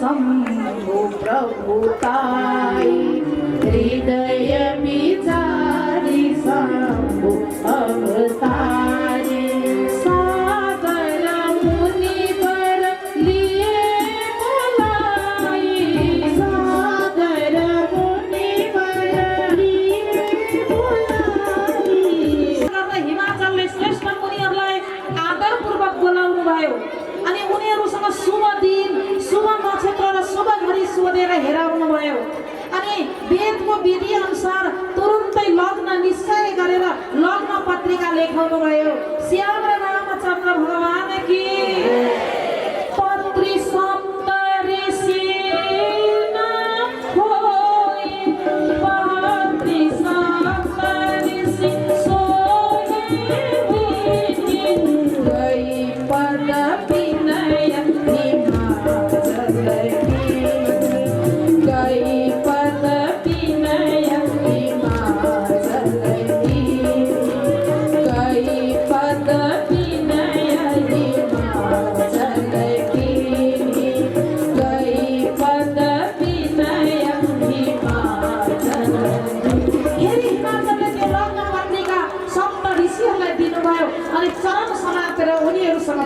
शम्भु प्रभुताई हृदय विचारी शम्भु अवतारी सागर मुनिवर लिए बोलाई सागर मुनिवर लिए बोलाई हिमाचलले श्रेष्ठ मुनिहरूलाई आदरपूर्वक बोलाउनु भयो अनि उनीहरूसँग शुभ दिन शुभ नक्षत्र र शुभ घडी सोधेर हेराउनु भयो अनि वेदको विधि अनुसार तुरुन्तै लग्न निश्चय गरेर लग्न पत्रिका लेखाउनु भयो। श्याम रामचन्द्र भगवान की पत्री सप्त ऋषि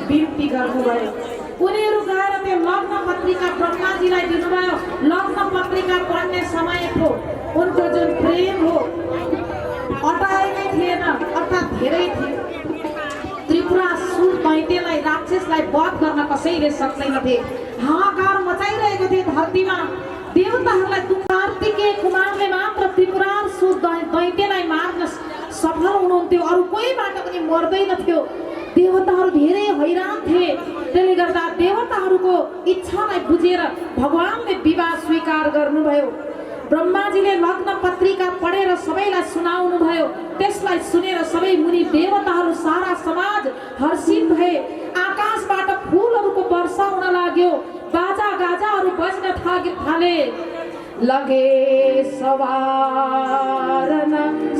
बिन्ती गर्नुभयो। उनीहरू गएर त्यो लग्न पत्रिका ब्रह्माजीलाई दिनुभयो। लग्न पत्रिका पढ्ने समय थियो उनको जुन प्रेम हो अटाएकै थिएन अर्थात् धेरै थियो। त्रिपुरासुर दैत्यलाई राक्षसलाई वध गर्न कसैले सक्दैनथे। हाहाकार मचाइरहेको थियो धरतीमा। देवताहरूलाई कार्तिकेय कुमारले मात्र त्रिपुरासुर दैत्यलाई मार्न सफल हुनुहुन्थ्यो, अरू कोहीबाट पनि मर्दैनथ्यो। देवताहरू धेरै हैरान थिए। त्यसले गर्दा देवताहरूको इच्छालाई बुझेर भगवानले विवाह स्वीकार गर्नुभयो। ब्रह्माजीले लग्न पत्रिका पढेर सबैलाई सुनाउनु भयो। त्यसलाई सुनेर सबै मुनि देवताहरू सारा समाज हर्षित भए। आकाशबाट फूलहरूको वर्षा हुन लाग्यो। बाजा गाजाहरू बज्न थाले। लगे सवारन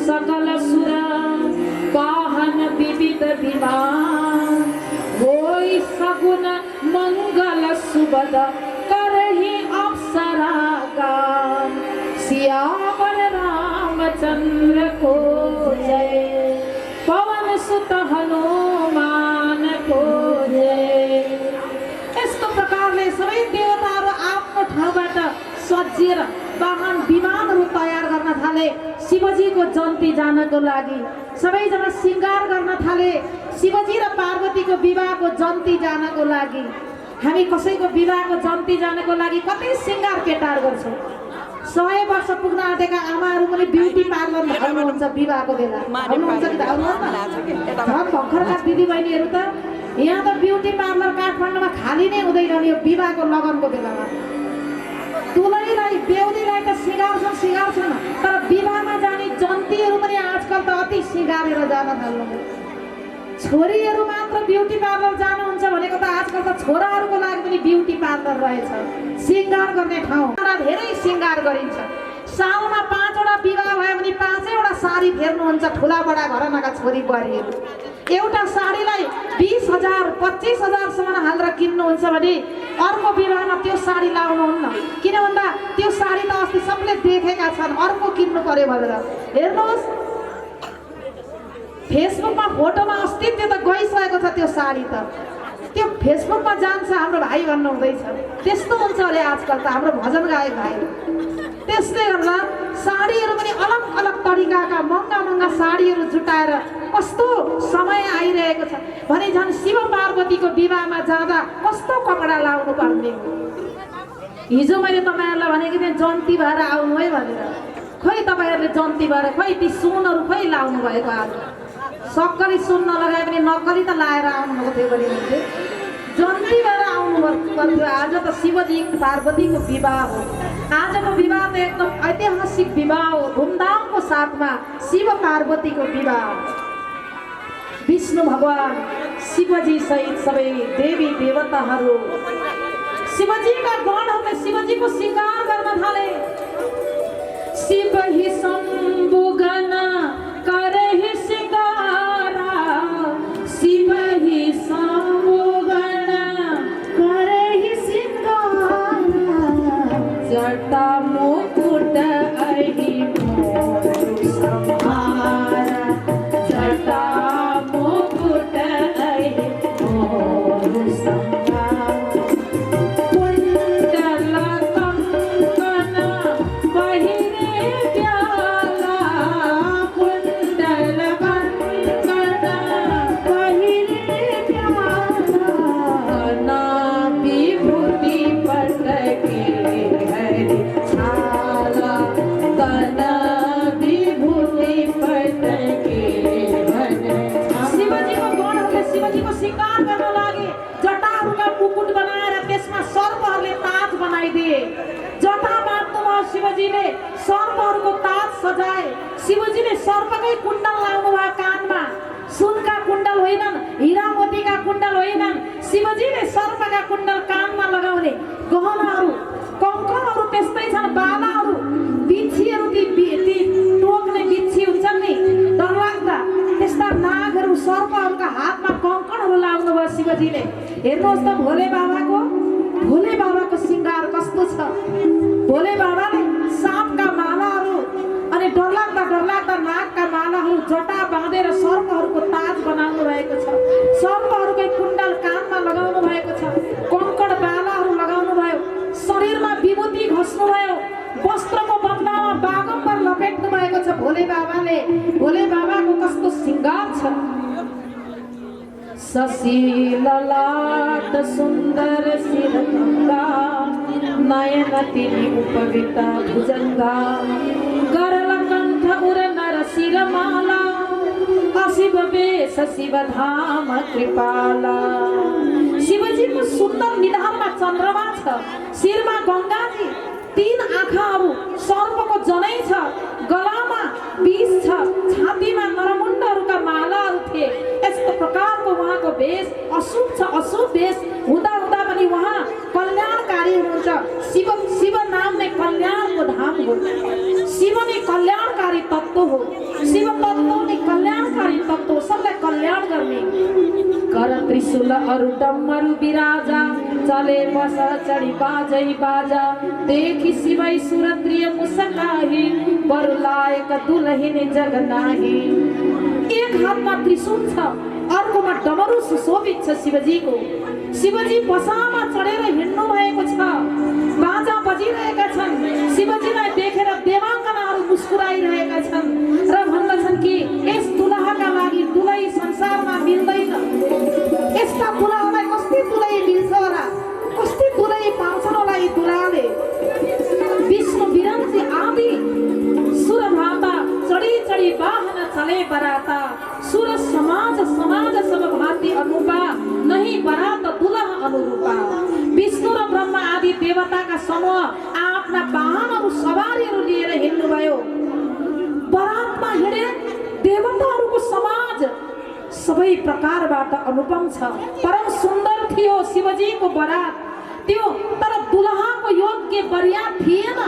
सकल सुर वाहन विविध विमान होई सगुन मंगल सुबद करहि अप्सरा गान सियावर रामचंद्र को जय पवन सुत हनुमान को जय। यस्तो प्रकारले सबै देवताहरू आफ्नो ठाउँबाट सजिएर वाहन विमानहरू तयार गर्न थाले। शिवजीको जन्ती जानको लागि सबैजना श्रृंगार गर्न थाले। शिवजी र पार्वतीको विवाहको जन्ती जानको लागि हामी कसैको विवाहको जन्ती जानको लागि कतै श्रृंगार केटार गर्छौँ। 100 वर्ष पुग्न आँटेका आमाहरू पनि ब्युटी पार्लर धाउनुहुन्छ विवाहको बेला। धाउनुहुन्छ कि धाउनुहुन्न? झन् भर्खरका दिदीबहिनीहरू त यहाँ त ब्युटी पार्लर काठमाडौँमा खाली नै हुँदैन यो विवाहको लगनको बेलामा। दुलहीलाई बेहुलीलाई त सिँगार्छन् तर विवाहमा जाने जन्तीहरू पनि आजकल त अति सिँगारेर जान थाल्नु। छोरीहरू मात्र ब्युटी पार्लर जानुहुन्छ भनेको त आजकल त छोराहरूको लागि पनि ब्युटी पार्लर रहेछ। सिँगार गर्ने ठाउँ धेरै सिँगार गरिन्छ। सालमा 5 वटा विवाह भयो भने 5 वटा साडी फेर्नुहुन्छ ठुला बडा घरनाका छोरी बुहारीहरू। एउटा साडीलाई 20,000 25,000सम्म हालेर किन्नुहुन्छ भने अर्को विवाहमा त्यो साडी लाउनुहुन्न। किन भन्दा त्यो साडी त अस्ति सबले देखेका छन्, अर्को किन्नु पर्यो भनेर। हेर्नुहोस् फेसबुकमा फोटोमा अस्तित्व त गइसकेको छ त्यो साडी त। त्यो फेसबुकमा जान्छ हाम्रो भाइ भन्नु हुँदैछ। त्यस्तो हुन्छ अरे आजकल त हाम्रो भजन गायक भाइहरू। त्यसले गर्दा साडीहरू पनि अलग अलग तरिकाका महँगा महँगा साडीहरू जुटाएर कस्तो समय आइरहेको छ भने झन् शिव पार्वतीको विवाहमा जाँदा कस्तो कपडा लाउनु पर्ने। हिजो मैले तपाईँहरूलाई भनेको थिएँ जन्ती भएर आउनु है भनेर। खोइ तपाईँहरूले जन्ती भएर खोइ ती सुनहरू खोइ लाउनु भएको। आज सक्कली सुन नलगाए पनि नक्कली त लाएर आउनुभएको थियो भने जन्ती भएर आउनु पर्थ्यो। आज त शिवजी पार्वतीको विवाह हो। आजको विवाह त एकदम ऐतिहासिक विवाह हो। धुमधामको साथमा शिव पार्वतीको विवाह। विष्णु भगवान शिवजी सहित सबै देवी देवताहरू शिवजीका गणहरूले शिवजीको श्रृंगार गर्न थाले। शिव ही शंभु गण करहि श्रृंगारा शिव ही शंभु गण करहि श्रृंगारा जटा मुकुट अहि मोरु संहारा, जटा मुकुट अहि मोरु संहारा। कुंडल कंकण पहिरे प्याला, कुंडल कंकण पहिरे प्याला, ना विभूति पटके हरि छाला, तना विभूति पटके हरि। शिवजी को गौण होके शिवजी को श्रृंगार गर्न लागे, जटाहरूका मुकुट बनाएर त्यसमा सर्पहरूले ताज बनाइदिए। जटा बाँध्नुभयो शिवजीले, सर्पहरूको ताज सजाए। शिवजीले सर्पकै कुण्डल लाउनु भयो कानमा, सुनका कुण्डल होइनन्, हीरा मोतीका कुण्डल होइनन्। शिवजीले सर्पका कुण्डल कानमा लगाउने, गहनाहरू कङ्कणहरू त्यस्तै छन्, बालाहरू बिच्छीहरू ती टोक्ने बिच्छी हुन्छन् नि डरलाग्दा, त्यस्ता नागहरू सर्पहरूका हातमा कङ्कणहरू लाउनु भयो शिवजीले। हेर्नुहोस् त भोले बाबाको श्रृंगार कस्तो छ। भोले बाबाले साँपका मालाहरू अनि डरलाग्दा नागका मालाहरू जटा बाँधेर सर्पहरूको ताज बनाउनु भएको छ। सर्पहरूकै कुण्डल कानमा लगाउनु भएको छ, कङ्कण बालाहरू लगाउनु भयो, शरीरमा विभूति घस्नु भयो, वस्त्रको बदलामा बागम्बर लपेट्नु भएको छ भोले बाबाले। भोले बाबाको कस्तो श्रृंगार छ। शशि ललाट सुन्दर शिरगङ्गा, नयन तिनी उपविता भुजङ्गा, गरल कण्ठ उर नर शिरमाला, अशिव वेश शिव धाम कृपाला। शिवजीको सुन्दर निधारमा चन्द्रमा छ, शिरमा गङ्गाजी, तीन आँखाहरू, सर्पको जनै छ, गलामा विष छ, छातीमा नरमुण्डहरूका मालाहरू थिए। यस्तो प्रकारको उहाँको वेश अशुभ छ। अशुभ वेश हुँदा हुँदा पनि उहाँ कल्याणकारी हुनुहुन्छ। शिव नाम नै कल्याणको धाम हो। शिव नै कल्याणकारी तत्त्व हो। शिव तत्त्व नै कल्याणकारी तत्त्व हो, सबलाई कल्याण गर्ने। कर त्रिशूल अरु डमरू बिराजा, चले बस चढी बाजै बाजा, देखि शिवै सुरप्रिय मुस्काही, बरु लायक दुलहिनी जग नाही। एक हातमा त्रिशूल छ, अर्कोमा डमरू सुशोभित छ शिवजीको। शिवजी बसामा चढेर हिँड्नु भएको छ, बाजा बजिरहेका छन्। शिवजीलाई देखेर देवाङ्गनाहरू मुस्कुराइरहेका छन् र भन्दछन् कि यस दुलहाका लागि दुलै संसारमा मिल्दैन। यस्ता दुलहालाई कस्तै दुलै मिल्छ होला, कस्तै दुलै पाउँछन् होला यी दुलहाले। विष्णु विरंसी आदि सुर भाता, चढ़ी चढ़ी वाहन चले बराता, सुर समाज सब भाती अनुपा, नहीं बरात दुलह अनुरूपा। विष्णु र ब्रह्मा आदि देवताका समूह आफ्ना वाहनहरू सवारीहरू लिएर हिँड्नुभयो। बरातमा हिँडे देवताहरूको समाज सबै प्रकारबाट अनुपम छ। परम सुन्दर थियो शिवजीको बरात त्यो, तर दुलहाको योग्य बरियात थिएन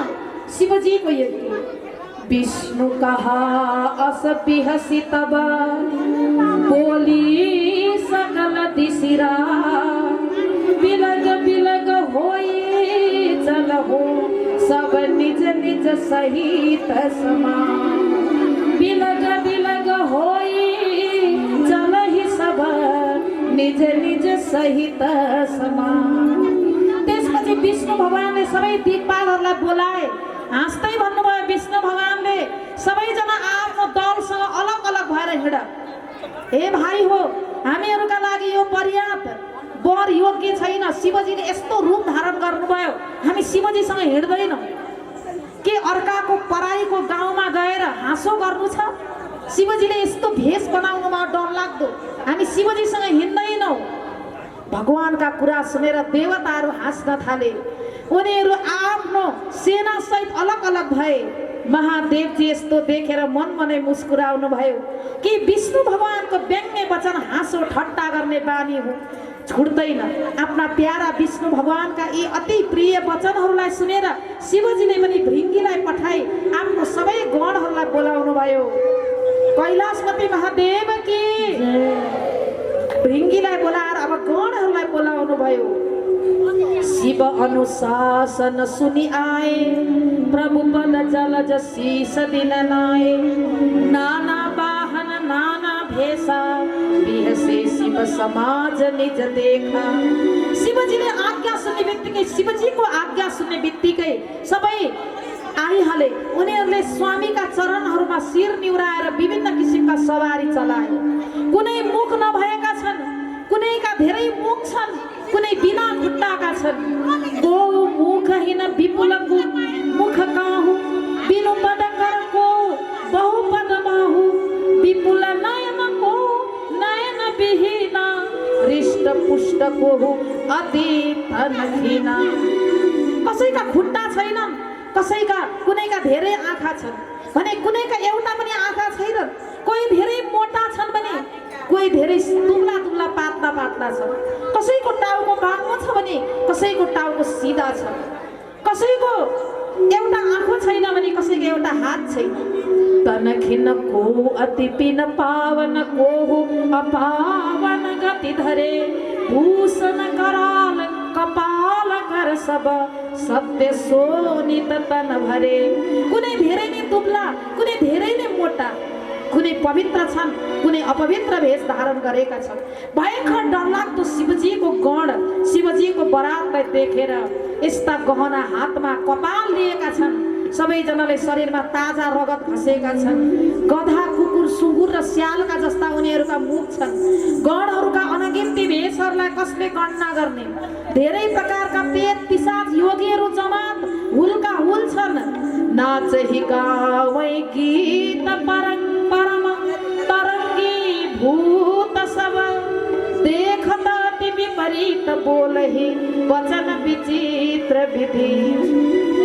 शिवजीको योग्य। विष्णु कहा अस बिहसी तब, बोली सकल दिशिरा, बिलग बिलग होई चल हो, सब निज निज सहित समान। बिलग बिलग होई चल ही सब निज निज सहित समान। त्यसपछि विष्णु भगवानले सबै दिक्पालहरूलाई बोलाए। हाँस्दै भन्नुभयो विष्णु भगवानले, सबैजना आफ्नो दलसँग अलग अलग भएर हिँड। हे भाइ हो, हामीहरूका लागि यो पर्याप्त वर योग्य छैन। शिवजीले यस्तो रूप धारण गर्नुभयो, हामी शिवजीसँग हिँड्दैनौँ। के अर्काको पराईको गाउँमा गएर हाँसो गर्नु छ? शिवजीले यस्तो भेष बनाउनुमा डर लाग्दो, हामी शिवजीसँग हिँड्दैनौँ। भगवानका कुरा सुनेर देवताहरू हाँस्न थाले। उनीहरू आफ्नो सेना सहित अलग अलग भए। महादेवजी यस्तो देखेर मनै मुस्कुराउनु भयो कि विष्णु भगवानको व्यङ्ग्य वचन हाँसो ठट्टा गर्ने बानी हो, छुट्दैन। आफ्ना प्यारा विष्णु भगवानका यी अति प्रिय वचनहरूलाई सुनेर शिवजीले पनि भृङ्गीलाई पठाई आफ्नो सबै गणहरूलाई बोलाउनु भयो। कैलाशपति महादेव की भृङ्गीलाई बोलाएर अब गणहरूलाई बोलाउनु भयो। शिव अनुशासन सुनि आए, प्रभु पद जलज शीस दिन नाए। नाना वाहन नाना भेषा, बिहसे शिव समाज निज देखा। शिवजीले आज्ञा सुन्ने बित्तिकै, शिवजीको आज्ञा सुन्ने बित्तिकै सबै आइहाले। उनीहरूले स्वामीका चरणहरूमा शिर निउराएर विभिन्न किसिमका सवारी चलाए। कुनै मुख नभएका छन्, कुनैका धेरै मुख छन्, कुनै बिना खुट्टाका छन्। को मुखहीन विपुलको मुख काहु, बिनु पद करको बहुपद बाहु। विपुल नयनको नयन विहीन, हृष्ट पुष्ट को अति धनहीन। कसैका खुट्टा छैनन्, कसैका कुनैका धेरै आँखा छन् भने कुनैका एउटा पनि आँखा छैनन्। कोही धेरै मोटा छन् भने कोही धेरै दुब्ला दुब्ला पातला पातला छन्। कसैको टाउको बाङ्गो छ भने कसैको टाउको सिधा छ। कसैको एउटा आँखा छैन भने कसैको एउटा हात छैन। तनखिन को अति पिन पावन, को अपावन गति धरे। भूषण कराल कपाल कर सब, सत्य सोनित तन भरे। कुनै धेरै नै दुब्ला, कुनै धेरै नै मोटा, कुनै पवित्र छन्, कुनै अपवित्र भेष धारण गरेका छन्। भयंकर डरलाग्दो शिवजीको गण, शिवजीको बरातलाई देखेर यस्ता गहना हातमा कपाल लिएका छन्। सबैजनाले शरीरमा ताजा रगत खसेका छन्। गधा कुकुर सुँगुर र स्यालका जस्ता उनीहरूका मुख छन्। गणहरूका अनगिन्ती भेषहरूलाई कसले गणना गर्ने। धेरै प्रकारका पेट पिशाच योगीहरू जमात हुलका हुल छन्। नाचहि गावै गीत परम तरंगी भूत सब, देखत अति विपरीत बोलहि वचन विचित्र विधि।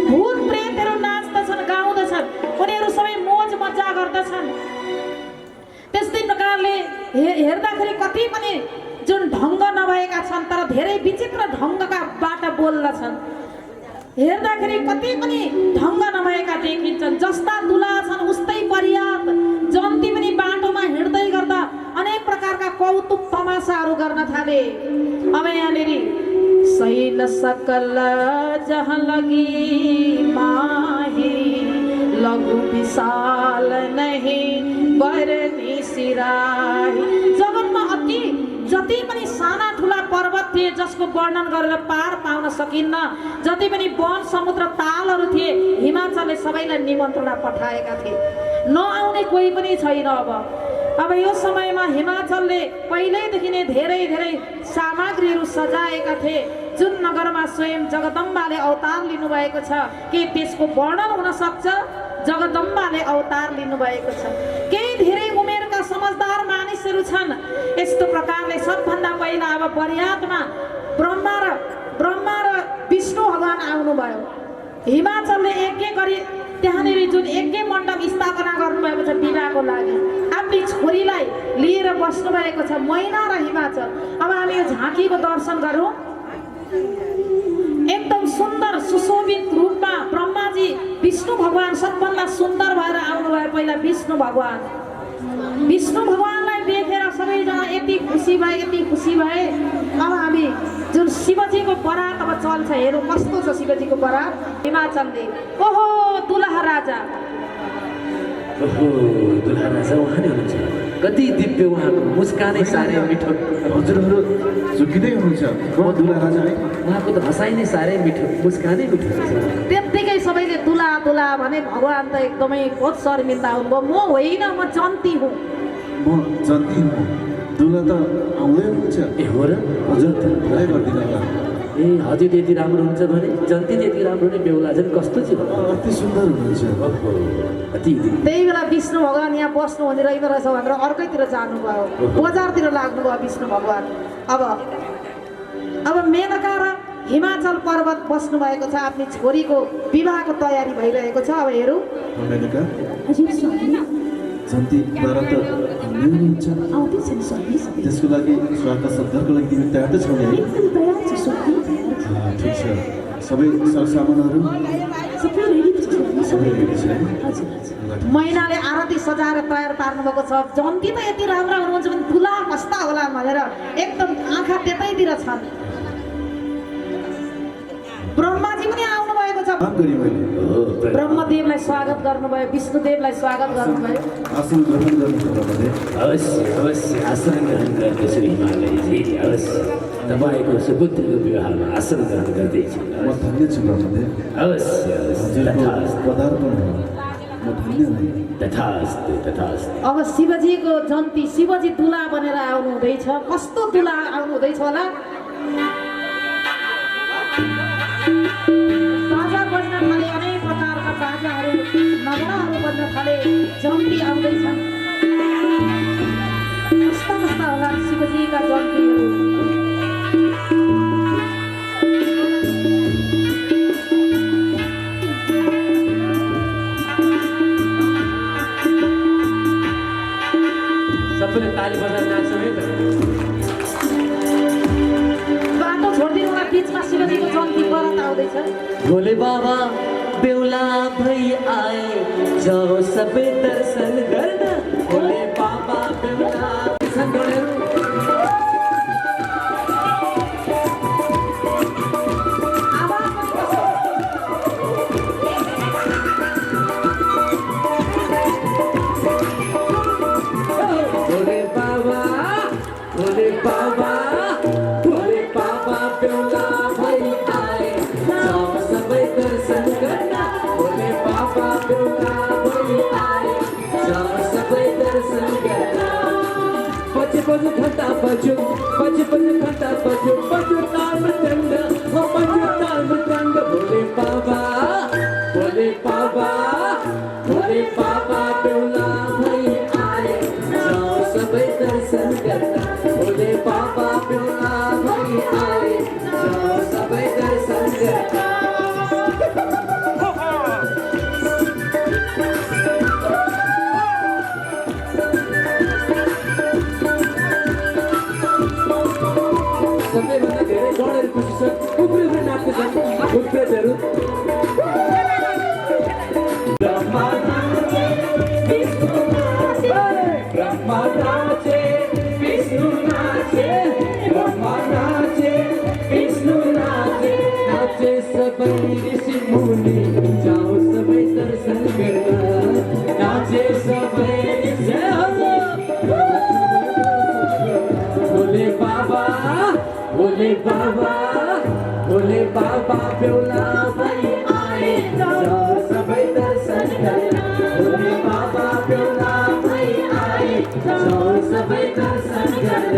भूत प्रेतहरू नाच्दछन्, गाउँदछन्, उनीहरू सबै मोज मजा गर्दछन्। त्यस्तै प्रकारले हेर्दाखेरि कति पनि जुन ढङ्ग नभएका छन् तर धेरै विचित्र ढङ्गका बाट बोल्दछन्। हेर्दाखेरि कति पनि ढङ्ग नभएका देखिन्छन्। जस्ता दुला छन् उस्तै पर्याप्त। जन्ती पनि बाटोमा हिँड्दै गर्दा अनेक प्रकारका कौतुक तमासाहरू गर्न थाले। अब यहाँनिर सैल सकल जहाँ लगी माही, लघु विशाल नहीं बरनी सिराही। जगतमा अति जति पनि साना ठुला पर्वत थिए जसको वर्णन गरेर पार पाउन सकिन्न, जति पनि वन समुद्र तालहरू थिए, हिमाचलले सबैलाई निमन्त्रणा पठाएका थिए। नआउने कोही पनि छैन। अब यो समयमा हिमाचलले पहिल्यैदेखि नै धेरै धेरै सामग्रीहरू सजाएका थिए। जुन नगरमा स्वयं जगदम्बाले अवतार लिनुभएको छ, के त्यसको वर्णन हुन सक्छ? जगदम्बाले अवतार लिनुभएको छ। केही धेरै उमेरका समझदार मानिसहरू छन्। यस्तो प्रकारले सबभन्दा पहिला अब बरियातमा ब्रह्मा र विष्णु भगवान आउनुभयो। हिमाचलले एक एक गरी त्यहाँनिर जुन एकै मण्डप स्थापना गर्नुभएको छ विवाहको लागि, आफ्नी छोरीलाई लिएर बस्नुभएको छ मैना र हिमाचल। अब हामी यो झाँकीको दर्शन गरौँ। एकदम सुन्दर सुशोभित रूपमा ब्रह्माजी विष्णु भगवान सबभन्दा सुन्दर भएर आउनुभयो। पहिला विष्णु भगवानलाई देखेर सबैजना यति खुसी भए, यति खुसी भए। अब हामी जुन शिवजीको बरात अब चल्छ, हेरौँ कस्तो छ शिवजीको बरात। हिमाचलले ओहो दुलहा राजा, ओहो दुलहा राजा उहाँ नै हुनुहुन्छ। कति दिव्य उहाँको मुस्कानै साह्रै मिठो। हजुरहरू झुकिँदै हुनुहुन्छ। म दुलहा राजा है। उहाँको त हँसाइ नै साह्रै मिठो, मुस्कानै मिठो। त्यत्तिकै सबैले दुला दुला भने भगवान त एकदमै बहुत शर्मिन्दा हुनुभयो। म होइन, म जन्ती हुँ। म जन्ती हुँ। दुला त आउँदै हुनुहुन्छ। ए हो र? हजुर भलै गरिदिनु होला। ए हजुर त्यति राम्रो हुन्छ भने जन्ती त्यति राम्रो नै बेहुला झन् कस्तो चाहिँ अति सुन्दर हुनुहुन्छ। अति त्यही बेला विष्णु भगवान यहाँ बस्नु हुने रहेछ भनेर अर्कैतिर जानुभयो, बजारतिर लाग्नुभयो विष्णु भगवान। अब मेनका र हिमाचल पर्वत बस्नु भएको छ। आफ्नी छोरीको विवाहको तयारी भइरहेको छ। अब हेरौँ। मेनका जन्ती बाह्र त हुनुहुन्छ। त्यसको लागि स्वागत सत्कारको लागि तिमी तयार त छौ नि है? ठिक छ। सबै सरसामानहरू सबै रेडी छ है? मैनाले आरती सजाएर तयार पार्नु भएको छ। जन्ती त यति राम्रा हुनुहुन्छ भने दुला कस्ता होला भनेर एकदम आँखा त्यतैतिर छन्। ब्रह्माजी पनि आउनु भएको छ। काम गरेँ मैले। ब्रह्मदेवलाई स्वागत गर्नुभयो, विष्णुदेवलाई स्वागत गर्नुभयो। आसन ग्रहण गर्नु ब्रह्मदेव। अवश्य आसन ग्रहण गर्दैछु हिमालयजी, अवश्य तपाईँको सुपुत्रको विवाहमा आसन ग्रहण गर्दैछु। म धन्य छु ब्रह्मदेव। अवश्य हजुरको पदार्पण हो, म धन्य भएँ। तथास्तु। अब शिवजीको जन्ती, शिवजी दुला बनेर आउनु हुँदैछ। कस्तो दुला आउनु हुँदैछ होला? बाजा बज्न थाले, अनेक प्रकारका बाजाहरू नगराहरू बज्न थाले, जन्ती आउँदैछन्। कस्ता कस्ता होला शिवजीका जन्तीहरू? सबैले ताली बजाएर नाच्छौँ है त। बाटो छोडिदिनु होला, बिचमा शिवजीको जन्ती बरात आउँदैछ। भोले बाबा बेहुला भई आए, जाओ सबै दर्शन गर्न। भोले बाबा बेहुला दर्शन गर्न। बजु घंटा बजु घंटा बजु ताल मृदंग, हो बजु ताल मृदंग। भोले बाबा बेहुला भई आए, जाओ सबै दर्शन गर्न। भोले बाबा बेहुला भई आए, जाओ सबै दर्शन गर्न। सबैभन्दा धेरै गणहरू खुसी छन्, उफ्रेर नाच्दैछन् उफ्रेतहरू। ब्रह्मा नाचे विष्णु नाचे, ब्रह्मा नाचे विष्णु नाचे, ब्रह्मा नाचे विष्णु नाचे। नाचे सबै ऋषि मुनि, जाओ सबै दर्शन गर्न। नाचे सबै भोले बाबा बेहुला भई आए, जाओ सबै दर्शन गर्न। भोले बाबा बेहुला भई आए, जाओ सबै दर्शन गर्न।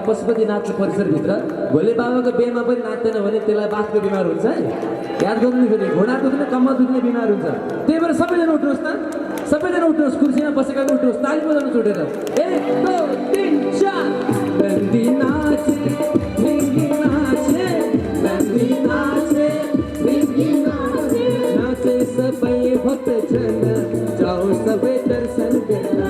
पशुपतिनाथको परिसरभित्र भोले बाबाको बिहेमा पनि नाच्दैन भने त्यसलाई बाथको बिमार हुन्छ है। याद गर्नु फेरि, घोडा दुख्ने कम्मर दुख्ने बिमार हुन्छ। त्यही भएर सबैजना उठ्नुहोस् न, सबैजना उठ्नुहोस्, कुर्सीमा बसेका उठ्नुहोस्, ताली बजाउनु छुटेर। 1 2 3 4। नन्दी नाचे ढिङ्गी नाचे, नन्दी नाचे ढिङ्गी नाचे। नाचे सबै भक्तजन, जाओ सबै दर्शन गर्न।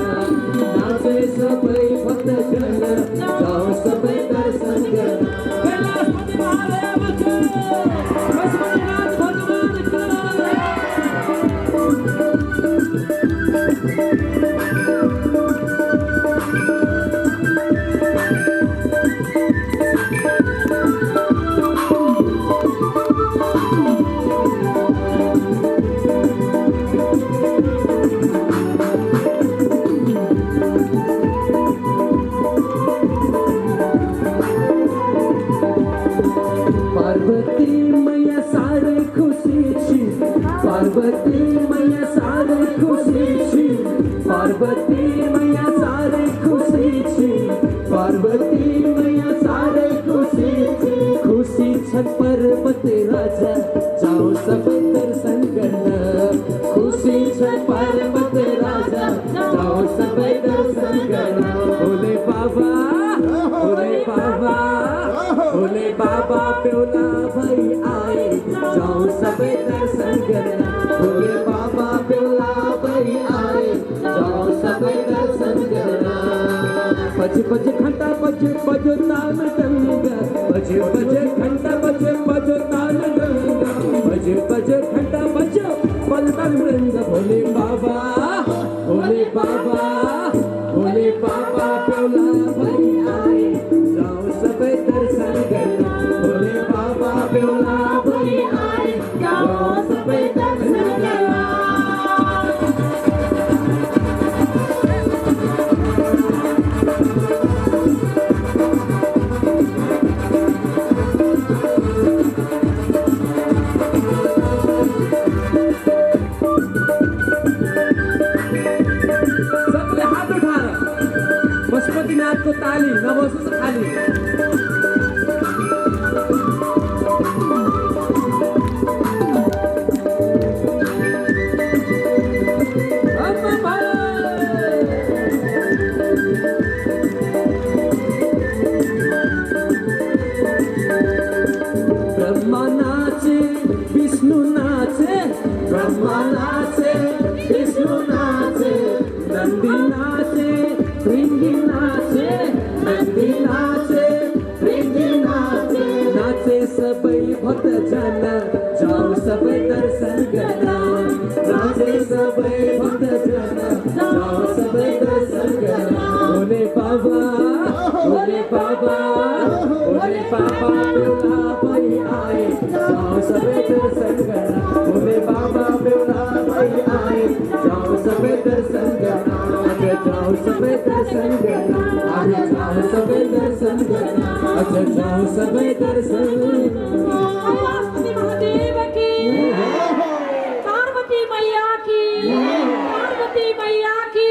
नाचे सबै भक्तजन, जाओ सबै दर्शन गर्न। कैलाशपति महादेवको, पशुपतिनाथ भगवानको। पार्वती मैया सारे खुशी छी, पार्वती मैया सारे खुशी छी, पार्वती मैया सारे खुशी छी। खुशी छ पर्वत राजा जाऊ सबै दर्शन गर्न खुसी छ पर्वत राजा जाऊ सबै दर्शन गर्न भोले बाबा बेहुला भई आए जाऊ सबै दर्शन गर्न भोले बाबा बेहुला भई आए जाऊ सबै दर्शन गर्न बज घंटा बजो ताल डंगा बज घंटा बजो ताल डंगा बज घंटा बजो पलटन मृंग भोले बाबा बेहुला भई आए जाऊ सबै दर्शन गर्न भोले बाबा बेहुला भई आए जाऊ सबै दर्शन गर्न पशुपतिनाथको ताली नबसोस् खाली ब्रह्मा नाचे विष्णु नाचे ब्रह्मा नाचे विष्णु नाचे नंदी नाचे भृंगी नाचे नंदी नाचे भृंगी नाचे नाचे सबै भक्तजन जाऊ सबै दर्शन गर्न नाचे सबै भक्तजन जाऊ सबै दर्शन गर्न भोले बाबा बेहुला भई आए जाऊ सबै दर्शन गर्न भोले बाबा बेहुला भई आए जाऊ सबै दर्शन गर्न जाऊ सबै दर्शन गर्न आगे जाऊ सबै दर्शन गर्न अच्छा जाऊ सबै दर्शन पार्वती महादेव की पार्वती मैया की पार्वती मैया की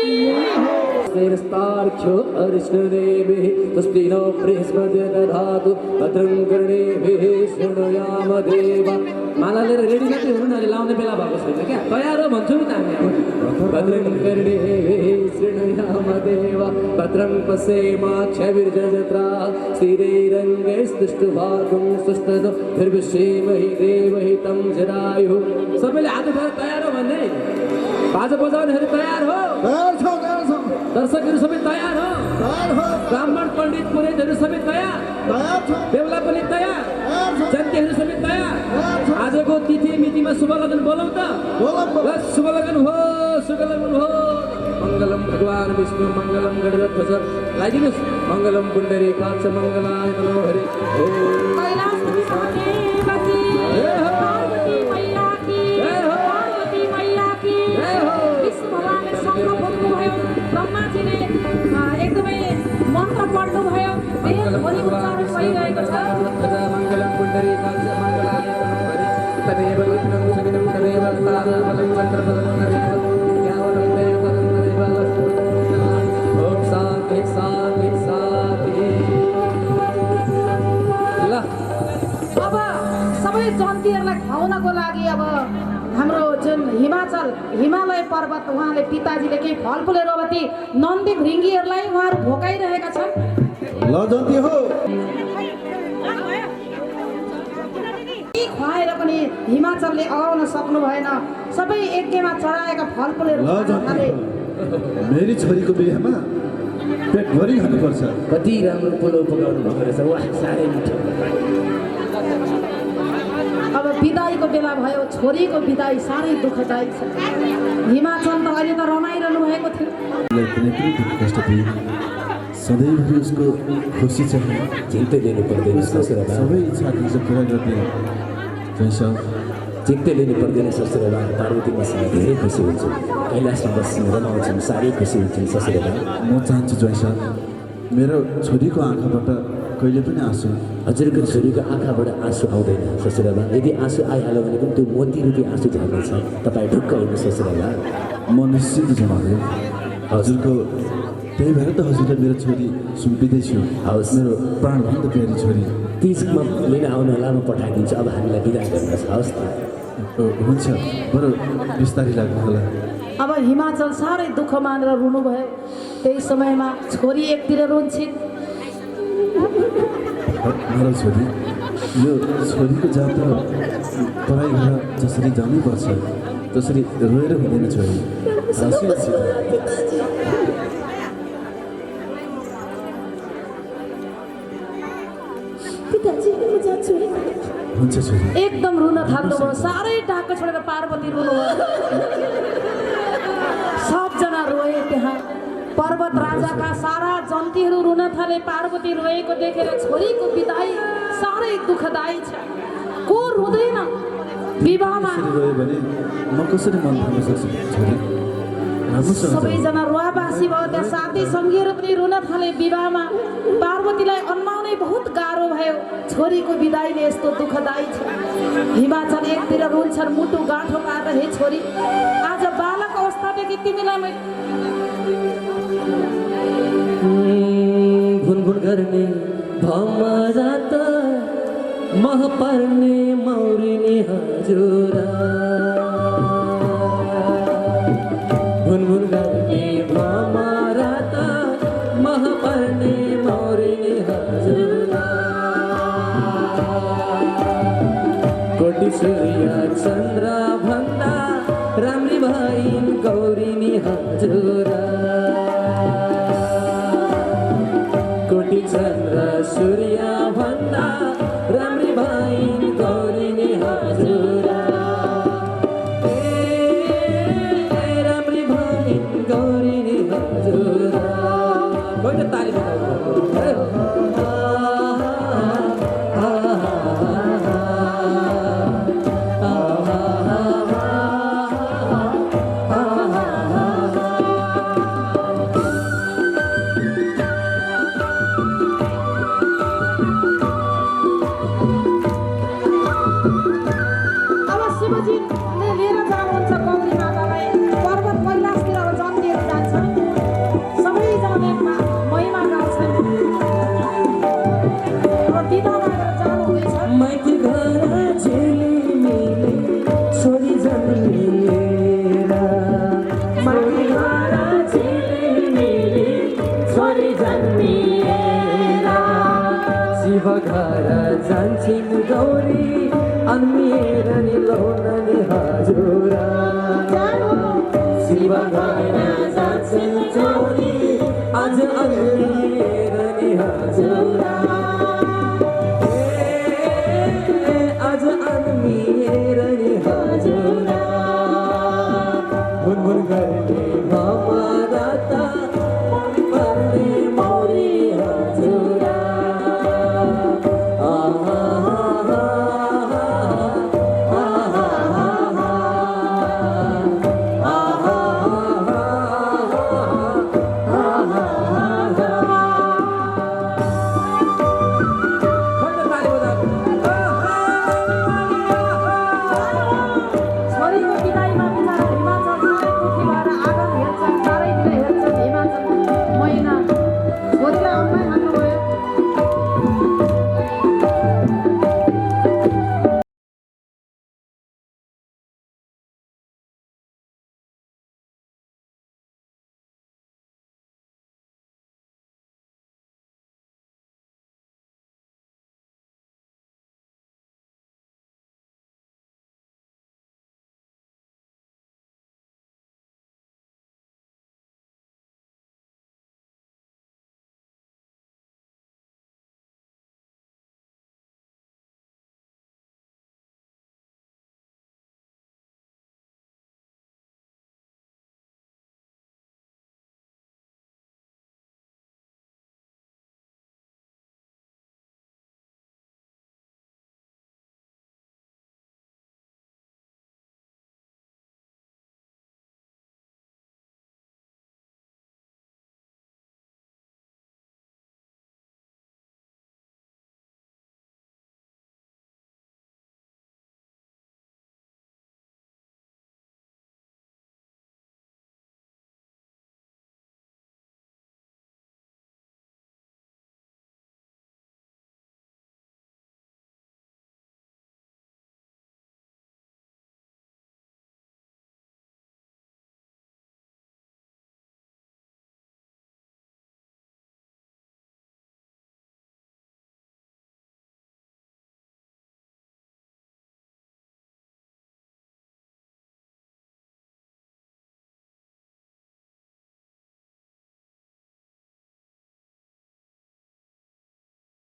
स्तार्क्ष्यो अरिष्णदेवे स्वस्ति नो बृहस्पति दधातु भद्रं कर्णेभिः शृणुयाम देवा माला लिएर रेडी मात्रै हुनु न लाउने बेला भएको छैन क्या तयार हो भन्छौँ नि त हामी भद्रं कर्णेभिः शृणुयाम देवा भद्रं पश्येमाक्षभिर्जत्रा स्थिरैरङ्गैस्तुष्टुभागं सुष्ठुतो निर्विश्येमहि देवहितं जरायुः सबैले हात उठाएर तयार हो भन्ने बाजा बजाउनेहरू तयार हो दर्शकहरू सबै तयार हो ब्राह्मण पण्डित पुरोहितहरू सबै तयार बेहुला पनि तयार जन्तीहरू सबै तयार आजको तिथि मितिमा शुभ लगन बोलौँ त शुभ लगन हो मङ्गलम भगवान् विष्णु मङ्गलम गणध्वज लगाइदिनुहोस् मङ्गलम पुण्डरीकाक्ष मङ्गलाय नमो हरि कैलाशपति महादेव की पार्वती मैया की पार्वती मैया की विष्णु भगवानले शङ्ख फुक्नुभयो ब्रह्माजीले एकदमै मन्त्र पढ्नुभयो वेदभरि उच्चारण भइरहेको छ मङ्गलम पुण्डरीकाक्ष मङ्गलाय नमो हरि तदेव लग्नं सुगिनं तदेव ताराबलं चन्द्रबलं तदेव ज्ञावनं देवलं तदेव लक्ष्मणं ओम शान्ति शान्ति शान्ति ल अब सबै जन्तीहरूलाई खुवाउनको लागि अब हाम्रो जुन हिमालय पर्वत उहाँले पिताजीले केही फलफुलहरू अब ती नन्दी भृङ्गीहरूलाई उहाँहरू भोकाइरहेका छन् ल जन्ती हो यी खुवाएर पनि हिमाचलले अगाउन सक्नु भएन सबै यज्ञमा चढाएका फलफुलहरू ल खान थाले। जन्ती मेरी छोरीको बिहेमा पेटभरि खानुपर्छ कति राम्रो पुलाउ पकाउनु भएको रहेछ वाह साह्रै मिठो अब बिदाईको बेला भयो छोरीको बिदाई साह्रै दुःखदायी छ हिमाचल त अहिले त रमाइरहनु भएको थियो कुनै पनि दुःख कष्ट दिएन सधैँभरि उसको खुसी छ चिन्तै लिनु पर्दैन ससुराबा सबै इच्छा दिन्छ पुरा गर्ने जैसा चिन्तै लिनु पर्दैन ससुराबा पार्वती मसँग धेरै खुसी हुन्छु कैलाशमा बस्छौँ रमाउँछौँ साह्रै खुसी हुन्छौँ ससुराबा म चाहन्छु जैसा मेरो छोरीको आँखाबाट कहिले पनि आँसु हजुरको छोरीको आँखाबाट आँसु आउँदैन ससुराबा यदि आँसु आइहाल्यो भने पनि त्यो मोती रूपी आँसु झर्नेछ तपाईँ ढुक्क हुनु ससुराबा म निश्चित जनाउँदै हजुरको त्यही भएर त हजुरले मेरो छोरी सुम्पिँदैछु हवस् मेरो प्राणभन्दा प्यारी छोरी 30 लिन आउनु होला म पठाइदिन्छु अब हामीलाई बिदा गर्नुहोस् हवस् त हुन्छ बरु बिस्तारै लाग्नु होला। अब हिमाचल साह्रै दुःख मानेर रुनुभयो। त्यही समयमा छोरी एकतिर रुन्छिन्। मेरो छोरी, यो छोरीको जात त पढाइ गरेर जसरी जानुपर्छ त्यसरी रोएर हुँदैन छोरी। हुन्छ छोरी। एकदम रुन थाल्नुभयो। साह्रै टाको छोडेर पार्वती रुनुभयो। सबजना रोए त्यहाँ। पर्वत राजाका सारा जन्तीहरू रुन थाले। पार्वती रोएको देखेर छोरीको विदाई साह्रै दुःखदायी छ। को रुँदैन विवाहमा? रोयो भने म कसरी मन थाम्न सक्छु छोरी? सबैजना रुवाबासी भयो। त्यहाँ साथी सङ्गीहरू पनि रुन थाले। विवाहमा पार्वतीलाई अन्माउनै बहुत गाह्रो भयो। छोरीको विदाईले यस्तो दुःखदायी छ। हिमाचल एकतिर रुन्छन्, मुटु गाँठो पारेर, हे छोरी, आज बालक अवस्थादेखि तिमीलाई गुनगुन गर्ने भमरा त मह पर्ने मौरिने हजुरा। गुनगुन गर्ने भमरा त मह पर्ने मौरिने हजुरा। कोटि सूर्य चन्द्र भन्दा राम्री भइन् गौरिनी हजुरा। कोटि चन्द्र सूर्य भन्दा राम्री भइन् गौरिनी हजुरा। राम्री भइन् गौरिनी हजुरा। कोही ताली जान्छिन् गौरी अन्मेर नि लौन नि हजुरा। शिव घर जान्छिन् गौरी आज अन्मेर नि हजुरा। आज अन्मेर नि हजुरा। गुनगुन गर्ने